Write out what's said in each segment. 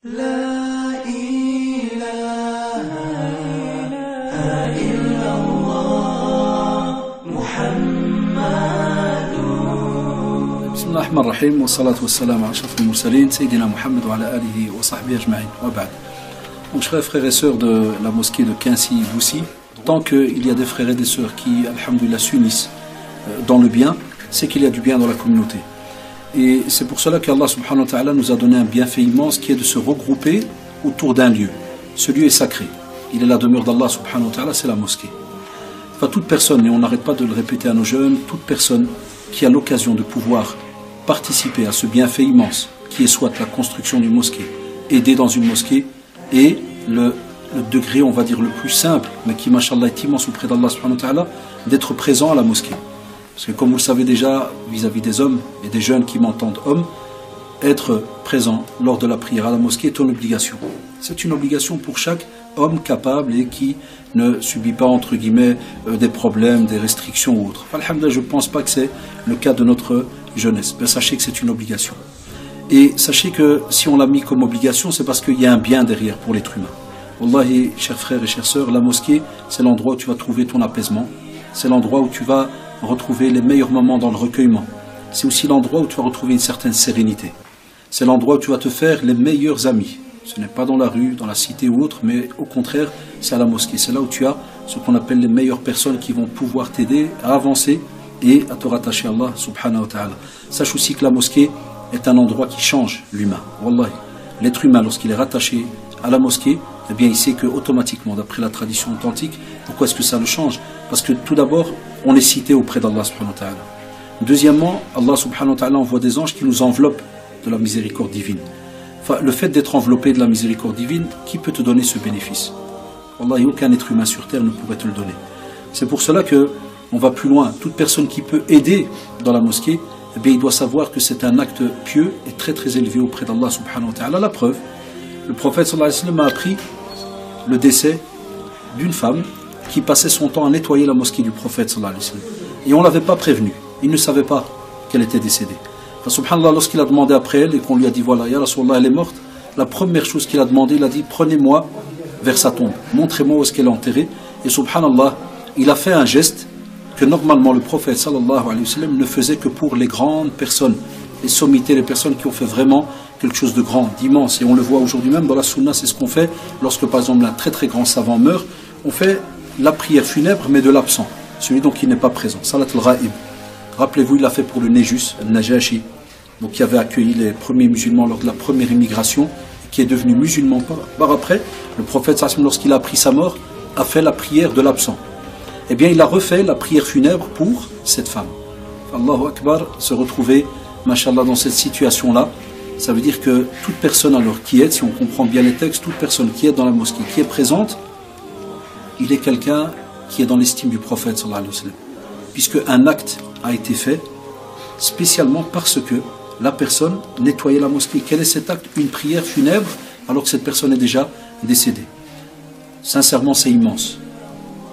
لا إله إلا الله محمد. بسم الله الرحمن الرحيم والصلاة والسلام على أشرف المرسلين سيدنا محمد وعلى آله وصحبه أجمعين وبعد. Donc, chers frères et sœurs de la mosquée de Quincy-Boussy, tant qu'il y a des frères et des sœurs qui, alhamdoulilah, s'unissent dans le bien, c'est qu'il y a du bien dans la communauté. Et c'est pour cela qu'Allah subhanahu wa ta'ala nous a donné un bienfait immense qui est de se regrouper autour d'un lieu. Ce lieu est sacré. Il est la demeure d'Allah subhanahu wa ta'ala, c'est la mosquée. Enfin, toute personne, et on n'arrête pas de le répéter à nos jeunes, toute personne qui a l'occasion de pouvoir participer à ce bienfait immense, qui est soit la construction d'une mosquée, aider dans une mosquée, et le degré, on va dire, le plus simple, mais qui, mashallah, est immense auprès d'Allah subhanahu wa ta'ala, d'être présent à la mosquée. Parce que comme vous le savez déjà, vis-à-vis des hommes et des jeunes qui m'entendent hommes, être présent lors de la prière à la mosquée est une obligation. C'est une obligation pour chaque homme capable et qui ne subit pas, entre guillemets, des problèmes, des restrictions ou autres. Alhamdulillah, je ne pense pas que c'est le cas de notre jeunesse. Mais sachez que c'est une obligation. Et sachez que si on l'a mis comme obligation, c'est parce qu'il y a un bien derrière pour l'être humain. Wallahi, chers frères et chères sœurs, la mosquée, c'est l'endroit où tu vas trouver ton apaisement. C'est l'endroit où tu vas retrouver les meilleurs moments dans le recueillement. C'est aussi l'endroit où tu vas retrouver une certaine sérénité. C'est l'endroit où tu vas te faire les meilleurs amis. Ce n'est pas dans la rue, dans la cité ou autre, mais au contraire, c'est à la mosquée. C'est là où tu as ce qu'on appelle les meilleures personnes qui vont pouvoir t'aider à avancer et à te rattacher à Allah subhanahu wa ta'ala. Sache aussi que la mosquée est un endroit qui change l'humain. Wallahi. L'être humain, lorsqu'il est rattaché à la mosquée, eh bien, il sait que automatiquement, d'après la tradition authentique, pourquoi est-ce que ça le change? Parce que tout d'abord, on est cité auprès d'Allah subhanahu wa ta'ala. Deuxièmement, Allah subhanahu wa ta'ala envoie des anges qui nous enveloppent de la miséricorde divine. Enfin, le fait d'être enveloppé de la miséricorde divine, qui peut te donner ce bénéfice? Wallahi, aucun être humain sur terre ne pourrait te le donner. C'est pour cela que on va plus loin. Toute personne qui peut aider dans la mosquée, eh bien, il doit savoir que c'est un acte pieux et très très élevé auprès d'Allah subhanahu wa ta'ala. La preuve, le prophète sallallahu alayhi wa sallam a appris le décès d'une femme qui passait son temps à nettoyer la mosquée du prophète sallallahu alayhi wa sallam. Et on ne l'avait pas prévenue. Il ne savait pas qu'elle était décédée. Enfin, subhanallah, lorsqu'il a demandé après elle et qu'on lui a dit voilà, ya Rasulallah, elle est morte, la première chose qu'il a demandé, il a dit prenez-moi vers sa tombe, montrez-moi où est-ce qu'elle est enterrée. Et subhanallah, il a fait un geste que normalement le prophète sallallahu alayhi wa sallam ne faisait que pour les grandes personnes, les sommités, les personnes qui ont fait vraiment quelque chose de grand, d'immense. Et on le voit aujourd'hui même dans la sunna, c'est ce qu'on fait lorsque par exemple un très très grand savant meurt, on fait la prière funèbre mais de l'absent, celui donc qui n'est pas présent, salat al-ghaib. Rappelez-vous, il l'a fait pour le Néjus, le Najashi, donc qui avait accueilli les premiers musulmans lors de la première immigration, qui est devenu musulman par après. Le prophète sallallahu, lorsqu'il a appris sa mort, a fait la prière de l'absent. Eh bien, il a refait la prière funèbre pour cette femme. Allahu Akbar, se retrouver, mashallah, dans cette situation-là, ça veut dire que toute personne alors qui est, si on comprend bien les textes, toute personne qui est dans la mosquée, qui est présente, il est quelqu'un qui est dans l'estime du prophète sallallahu alayhi wa sallam. Puisque un acte a été fait spécialement parce que la personne nettoyait la mosquée. Quel est cet acte? Une prière funèbre alors que cette personne est déjà décédée. Sincèrement, c'est immense.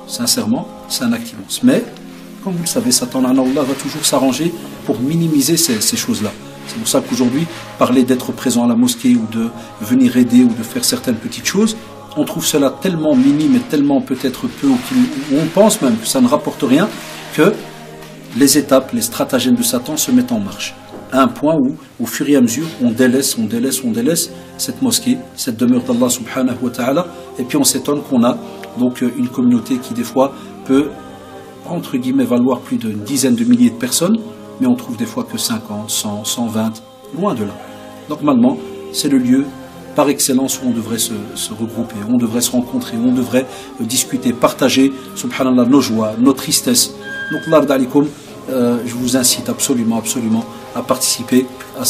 Sincèrement, c'est un acte immense. Mais, comme vous le savez, Satan Allah va toujours s'arranger pour minimiser ces choses-là. C'est pour ça qu'aujourd'hui, parler d'être présent à la mosquée ou de venir aider ou de faire certaines petites choses, on trouve cela tellement minime et tellement peut-être peu, ou on pense même que ça ne rapporte rien, que les étapes, les stratagèmes de Satan se mettent en marche. À un point où, au fur et à mesure, on délaisse cette mosquée, cette demeure d'Allah subhanahu wa ta'ala, et puis on s'étonne qu'on a donc une communauté qui des fois peut, entre guillemets, valoir plus d'une dizaine de milliers de personnes, mais on trouve des fois que 50, 100, 120, loin de là. Normalement, c'est le lieu par excellence où on devrait se regrouper, où on devrait se rencontrer, où on devrait discuter, partager, subhanallah, nos joies, nos tristesses. Donc, je vous incite absolument à participer à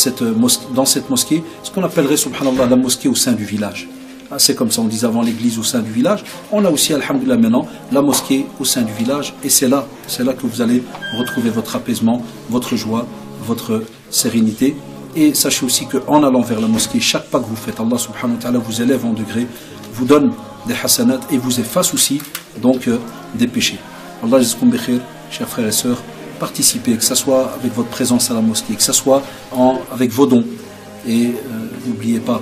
dans cette mosquée, ce qu'on appellerait, subhanallah, la mosquée au sein du village. C'est comme ça, on disait avant l'église au sein du village. On a aussi, alhamdoulilah, maintenant, la mosquée au sein du village. Et c'est là que vous allez retrouver votre apaisement, votre joie, votre sérénité. Et sachez aussi qu'en allant vers la mosquée, chaque pas que vous faites, Allah subhanahu wa ta'ala vous élève en degrés, vous donne des hasanat et vous efface aussi donc des péchés. Allah jazzakum bi khair, chers frères et sœurs, participez, que ce soit avec votre présence à la mosquée, que ce soit avec vos dons. Et n'oubliez pas,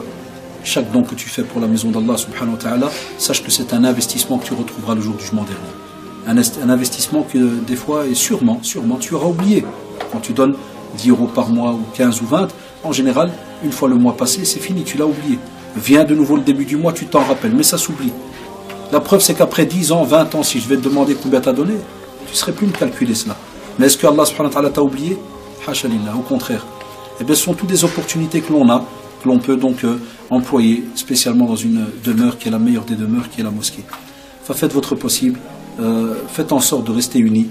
chaque don que tu fais pour la maison d'Allah subhanahu wa ta'ala, sache que c'est un investissement que tu retrouveras le jour du jugement dernier. Un investissement que des fois, et sûrement, tu auras oublié. Quand tu donnes 10 euros par mois ou 15 ou 20, en général, une fois le mois passé, c'est fini, tu l'as oublié. Viens de nouveau le début du mois, tu t'en rappelles, mais ça s'oublie. La preuve, c'est qu'après 10 ans, 20 ans, si je vais te demander combien tu as donné, tu ne serais plus me calculer cela. Mais est-ce que Allah subhanahu wa ta'ala t'a oublié? Hasha lillah, au contraire. Eh bien, ce sont toutes des opportunités que l'on a, que l'on peut donc employer, spécialement dans une demeure qui est la meilleure des demeures, qui est la mosquée. Enfin, faites votre possible, faites en sorte de rester unis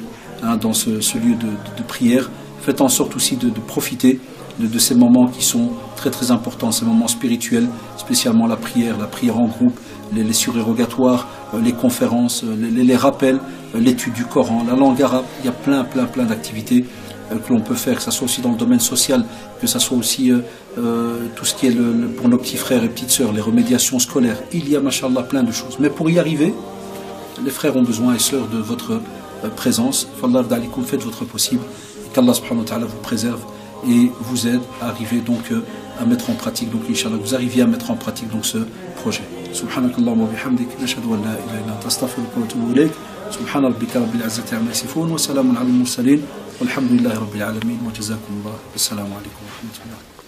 dans ce lieu de prière. Faites en sorte aussi de profiter de ces moments qui sont très très importants, ces moments spirituels, spécialement la prière en groupe, les surérogatoires, les conférences, les rappels, l'étude du Coran, la langue arabe. Il y a plein d'activités que l'on peut faire, que ce soit aussi dans le domaine social, que ce soit aussi tout ce qui est pour nos petits frères et petites sœurs, les remédiations scolaires. Il y a, machallah, plein de choses. Mais pour y arriver, les frères ont besoin et sœurs de votre présence. Fallah d'alikum, faites votre possible. Qu'Allah subhanahu wa ta'ala vous préserve et vous aide à arriver donc à mettre en pratique, donc Inch'Allah, vous arriviez à mettre en pratique donc ce projet. Subhanakallahumma wa bihamdik, nashhadu an la ilaha illa anta, astaghfiruka wa atubu ilayk. Subhana rabbika rabbil izzati amma yasifun wa salamun ala al mursalin walhamdulillahi rabbil alamin wa jazakumullah. Assalamu alaykum wa rahmatullah.